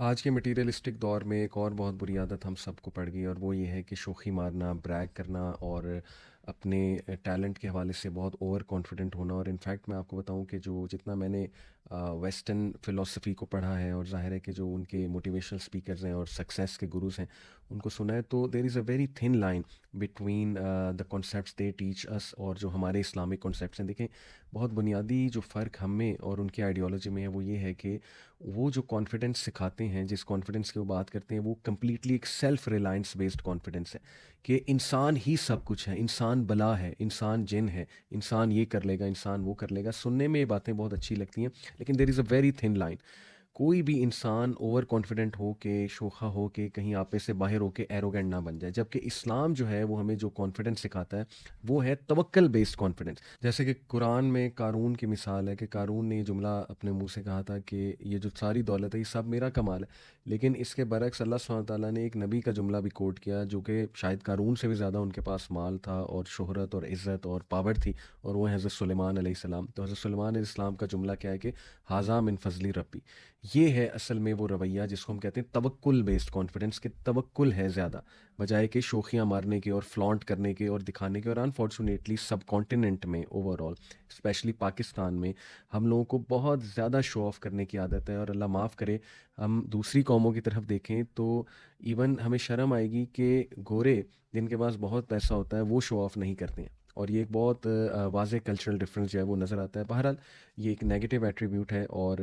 आज के मटीरियलिस्टिक दौर में एक और बहुत बुरी आदत हम सबको पड़ गई और वो ये है कि शोखी मारना, ब्रैग करना और अपने टैलेंट के हवाले से बहुत ओवर कॉन्फिडेंट होना। और इनफैक्ट मैं आपको बताऊं कि जो जितना मैंने वेस्टर्न फ़िलासफ़ी को पढ़ा है और ज़ाहिर है कि जो उनके मोटिवेशनल स्पीकर्स हैं और सक्सेस के गुरुज हैं उनको सुना है, तो there is a very thin line between the concepts they teach us और जो हमारे इस्लामिक कॉन्सेप्ट्स हैं। देखें, बहुत बुनियादी जो फ़र्क हम में और उनकी आइडियोलॉजी में है वो ये है कि वो जो कॉन्फिडेंस सिखाते हैं, जिस कॉन्फिडेंस की वो बात करते हैं, वो कम्प्लीटली एक सेल्फ रिलायंस बेस्ड कॉन्फिडेंस है कि इंसान ही सब कुछ है, इंसान बला है, इंसान जिन है, इंसान ये कर लेगा, इंसान वो कर लेगा। सुनने में ये बातें बहुत अच्छी लगती हैं, लेकिन there is a very thin line. कोई भी इंसान ओवर कॉन्फिडेंट हो के, शोखा हो के, कहीं आपे से बाहर हो के एरोगेंट ना बन जाए। जबकि इस्लाम जो है वो हमें जो कॉन्फिडेंस सिखाता है वो है तवक्कल बेस्ड कॉन्फिडेंस। जैसे कि कुरान में कारून की मिसाल है कि कारून ने ये जुमला अपने मुंह से कहा था कि ये जो सारी दौलत है ये सब मेरा कमाल है। लेकिन इसके बरक्स अल्लाह सुब्हानहू व तआला ने एक नबी का जुमला भी कोट किया जो कि शायद कारून से भी ज़्यादा उनके पास माल था और शोहरत और इज़्ज़त और पावर थी, और वो है हज़रत सुलेमान अलैहिस्सलाम। तो हज़रत सुलेमान अलैहिस्सलाम का जुमला क्या है कि हाजा मिन फजली रब्बी। ये है असल में वो रवैया जिसको हम कहते हैं तवक्कुल बेस्ड कॉन्फिडेंस, के तवक्कुल है ज़्यादा, बजाय कि शोखियाँ मारने के और फ्लॉन्ट करने के और दिखाने के। और अनफॉर्चुनेटली सब कॉन्टिनेंट में ओवरऑल, स्पेशली पाकिस्तान में, हम लोगों को बहुत ज़्यादा शो ऑफ करने की आदत है। और अल्लाह माफ़ करे, हम दूसरी कौमों की तरफ देखें तो इवन हमें शर्म आएगी कि गोरे जिनके पास बहुत पैसा होता है वो शो ऑफ नहीं करते हैं। और ये एक बहुत वाज़ेह कल्चरल डिफरेंस जो है वो नज़र आता है। बहरहाल ये एक नेगेटिव एट्रीब्यूट है। और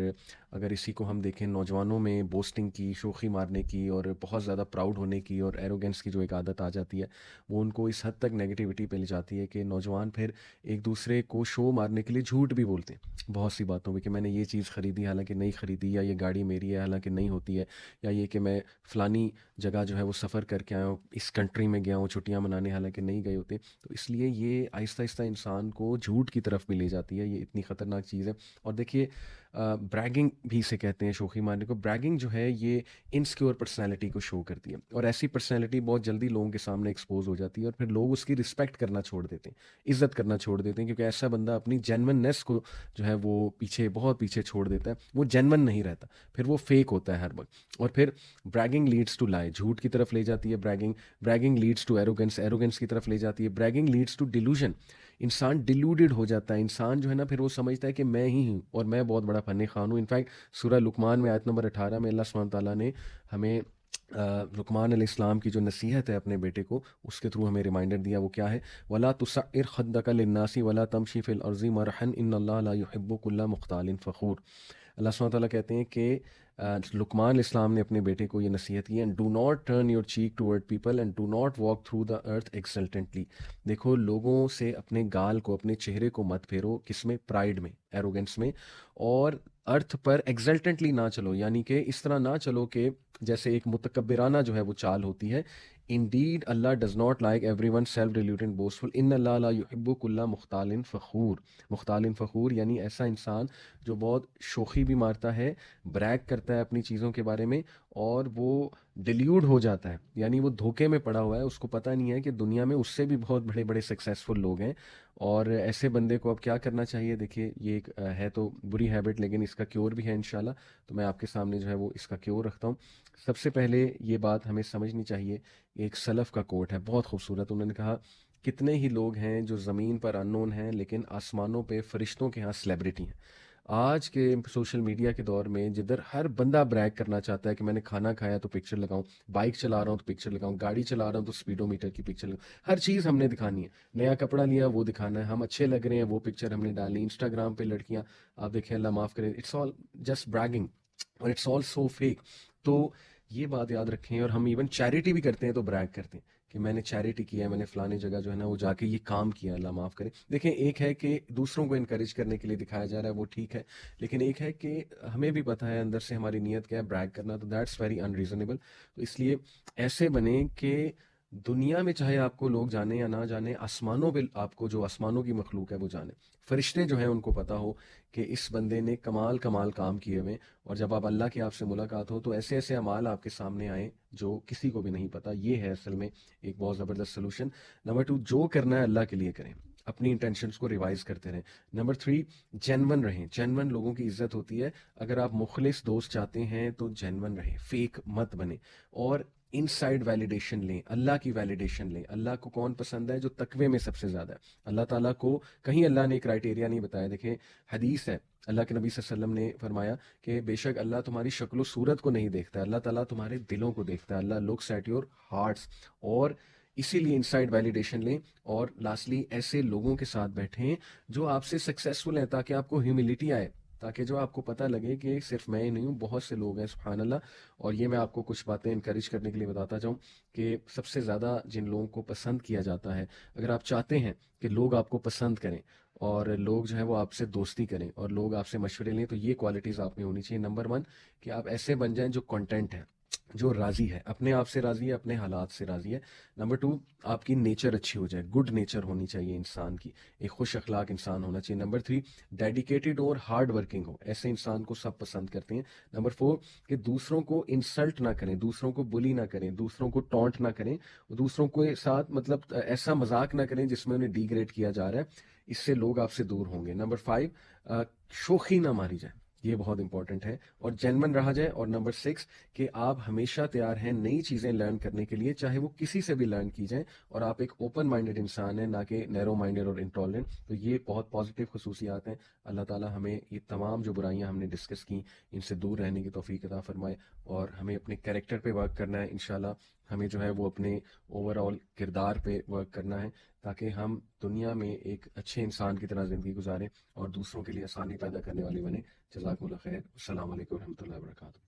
अगर इसी को हम देखें नौजवानों में बोस्टिंग की, शोखी मारने की और बहुत ज़्यादा प्राउड होने की और एरोगेंस की जो एक आदत आ जाती है, वो उनको इस हद तक नेगेटिविटी पे ले जाती है कि नौजवान फिर एक दूसरे को शो मारने के लिए झूठ भी बोलते हैं बहुत सी बातों में कि मैंने ये चीज़ ख़रीदी हालांकि नहीं ख़रीदी, या ये गाड़ी मेरी है हालांकि नहीं होती है, या ये कि मैं फ़लानी जगह जो है वो सफ़र करके आया हूँ, इस कंट्री में गया हूँ छुट्टियाँ मनाने, हालांकि नहीं गए होते। तो इसलिए ये आहिस्ता आहिस्ता इंसान को झूठ की तरफ भी ले जाती है। ये इतनी ख़तरनाक चीज़ है। और देखिए, ब्रैगिंग भी इसे कहते हैं, शोखी मारने को। ब्रैगिंग जो है ये इनसिक्योर पर्सनैलिटी को शो करती है, और ऐसी पर्सनैलिटी बहुत जल्दी लोगों के सामने एक्सपोज हो जाती है और फिर लोग उसकी रिस्पेक्ट करना छोड़ देते हैं, इज्जत करना छोड़ देते हैं, क्योंकि ऐसा बंदा अपनी जेन्युइननेस को जो है वो पीछे, बहुत पीछे छोड़ देता है। वो जेन्युइन नहीं रहता, फिर वो फेक होता है हर वक्त। और फिर ब्रैगिंग लीड्स टू लाई, झूठ की तरफ ले जाती है bragging. Bragging leads to arrogance, arrogance की तरफ ले जाती है। ब्रैगिंग लीड्स टू डिल्यूजन, इंसान डिल्यूडेड हो जाता है। इंसान जो है ना, फिर वो समझता है कि मैं ही हूँ और मैं बहुत बड़ा फन्ने खान हूँ। इनफैक्ट सूरह लुकमान में आयत नंबर 18 में अल्लाह सुब्हानहू ताला ने हमें लुकमान अलैहिस्सलाम की जो नसीहत है अपने बेटे को, उसके थ्रू हमें रिमाइंडर दिया। वो क्या है? वला तुसइर खद्दका लिन्नासी वला तमशी फिल अर्ज़ि मरहन इन्नल्लाह ला युहिब्बु कुल्ला मुख्तालिन फ़खूर। अल्लाह सुब्हानहू तआला कहते हैं कि लुकमान इस्लाम ने अपने बेटे को ये नसीहत की, and do not turn your cheek toward people and do not walk through the earth exultantly. देखो, लोगों से अपने गाल को, अपने चेहरे को मत फेरो, किसमें? प्राइड में, एरोगेंस में। और अर्थ पर एक्सल्टेंटली ना चलो, यानी कि इस तरह ना चलो कि जैसे एक मुतकब्बिराना जो है वो चाल होती है। Indeed Allah does not like every one self deluded boastful, इन अल्लाह ला युहिब्बु कुल्ला मुख्तालिन फ़खूर। मुख्तालिन फ़खूर यानी ऐसा इंसान जो बहुत शोखी भी मारता है, ब्रैग करता है अपनी चीज़ों के बारे में, और वो डिल्यूड हो जाता है, यानी वो धोखे में पड़ा हुआ है। उसको पता नहीं है कि दुनिया में उससे भी बहुत बड़े बड़े सक्सेसफुल लोग हैं। और ऐसे बंदे को अब क्या करना चाहिए? देखिए, ये एक है तो बुरी हैबिट, लेकिन इसका क्योर भी है इंशाल्लाह। तो मैं आपके सामने जो है वो इसका क्योर रखता हूँ। सबसे पहले ये बात हमें समझनी चाहिए। एक सलफ़ का कोट है बहुत खूबसूरत। उन्होंने कहा, कितने ही लोग हैं जो ज़मीन पर अननोन हैं लेकिन आसमानों पे फरिश्तों के यहाँ सेलिब्रिटी हैं। आज के सोशल मीडिया के दौर में जिधर हर बंदा ब्रैग करना चाहता है कि मैंने खाना खाया तो पिक्चर लगाऊं, बाइक चला रहा हूं तो पिक्चर लगाऊं, गाड़ी चला रहा हूं तो स्पीडोमीटर की पिक्चर लगाऊं, हर चीज़ हमने दिखानी है। नया कपड़ा लिया वो दिखाना है, हम अच्छे लग रहे हैं वो पिक्चर हमने डाली। इंस्टाग्राम पे लड़कियां, आप देखें, अल्लाह माफ़ करे, इट्स ऑल जस्ट ब्रैगिंग और इट्स ऑल सो फेक। तो ये बात याद रखें। और हम इवन चैरिटी भी करते हैं तो ब्रैग करते हैं कि मैंने चैरिटी किया है, मैंने फलानी जगह जो है ना वो जाके ये काम किया, अल्लाह माफ़ करे। देखें, एक है कि दूसरों को इनकरेज करने के लिए दिखाया जा रहा है, वो ठीक है। लेकिन एक है कि हमें भी पता है अंदर से हमारी नीयत क्या है, ब्रैग करना, तो दैट्स वेरी अनरीजनेबल। तो इसलिए ऐसे बने कि दुनिया में चाहे आपको लोग जाने या ना जाने, आसमानों पे आपको, जो आसमानों की मखलूक है वो जाने, फरिश्ते जो हैं उनको पता हो कि इस बंदे ने कमाल कमाल काम किए हुए। और जब आप अल्लाह की आपसे मुलाकात हो तो ऐसे ऐसे अमाल आपके सामने आए जो किसी को भी नहीं पता। ये है असल में एक बहुत ज़बरदस्त सोल्यूशन। नंबर टू, जो करना है अल्लाह के लिए करें। अपनी इंटेंशंस को रिवाइज करते रहें। नंबर 3, जेन्युइन रहें। जेन्युइन लोगों की इज्जत होती है। अगर आप मुखलिस दोस्त चाहते हैं तो जेन्युइन रहें, फेक मत बने। और इनसाइड वैलिडेशन लें, अल्लाह की वैलिडेशन लें। अल्लाह को कौन पसंद है? जो तकवे में सबसे ज़्यादा है। अल्लाह ताला को कहीं अल्लाह ने क्राइटेरिया नहीं बताया। देखें, हदीस है, अल्लाह के नबी सल्लल्लाहु अलैहि वसल्लम ने फरमाया कि बेशक अल्लाह तुम्हारी शक्ल सूरत को नहीं देखता, अल्लाह ताला तुम्हारे दिलों को देखता है। अल्लाह लुक्स एट योर हार्ट्स। और इसीलिए इनसाइड वैलिडेशन लें। और लास्टली, ऐसे लोगों के साथ बैठें जो आपसे सक्सेसफुल हैं, ताकि आपको ह्यूमिलिटी आए, ताकि जो आपको पता लगे कि सिर्फ मैं ही नहीं हूँ, बहुत से लोग हैं, सुभान अल्लाह। और ये मैं आपको कुछ बातें इंकरेज करने के लिए बताता जाऊँ कि सबसे ज़्यादा जिन लोगों को पसंद किया जाता है, अगर आप चाहते हैं कि लोग आपको पसंद करें और लोग जो है वो आपसे दोस्ती करें और लोग आपसे मशवरे लें, तो ये क्वालिटीज़ आप में होनी चाहिए। नंबर 1, कि आप ऐसे बन जाएं जो कंटेंट है, जो राज़ी है, अपने आप से राज़ी है, अपने हालात से राज़ी है। नंबर 2, आपकी नेचर अच्छी हो जाए, गुड नेचर होनी चाहिए इंसान की, एक खुश अखलाक इंसान होना चाहिए। नंबर 3, डेडिकेटेड और हार्ड वर्किंग हो, ऐसे इंसान को सब पसंद करते हैं। नंबर 4, कि दूसरों को इंसल्ट ना करें, दूसरों को बुली ना करें, दूसरों को टॉन्ट ना करें, दूसरों के साथ मतलब ऐसा मजाक ना करें जिसमें उन्हें डिग्रेड किया जा रहा है, इससे लोग आपसे दूर होंगे। नंबर 5, शोखी ना मारी जाए, ये बहुत इंपॉर्टेंट है, और जेन्युइन रहा जाए। और नंबर 6, कि आप हमेशा तैयार हैं नई चीज़ें लर्न करने के लिए, चाहे वो किसी से भी लर्न की जाए, और आप एक ओपन माइंडेड इंसान हैं, ना कि नैरो माइंडेड और इंटॉलरेंट। तो ये बहुत पॉजिटिव खसूसियात हैं। अल्लाह ताला हमें ये तमाम जो बुराइयां हमने डिस्कस की, इनसे दूर रहने की तौफीक अता फरमाए। और हमें अपने कैरेक्टर पे वर्क करना है इंशाल्लाह। हमें जो है वो अपने ओवरऑल किरदार पे वर्क करना है, ताकि हम दुनिया में एक अच्छे इंसान की तरह ज़िंदगी गुजारें और दूसरों के लिए आसानी पैदा करने वाले बने। जज़ाकुमुल्लाह खैर। अस्सलाम वालेकुम रहमतुल्लाहि व बरकातहू।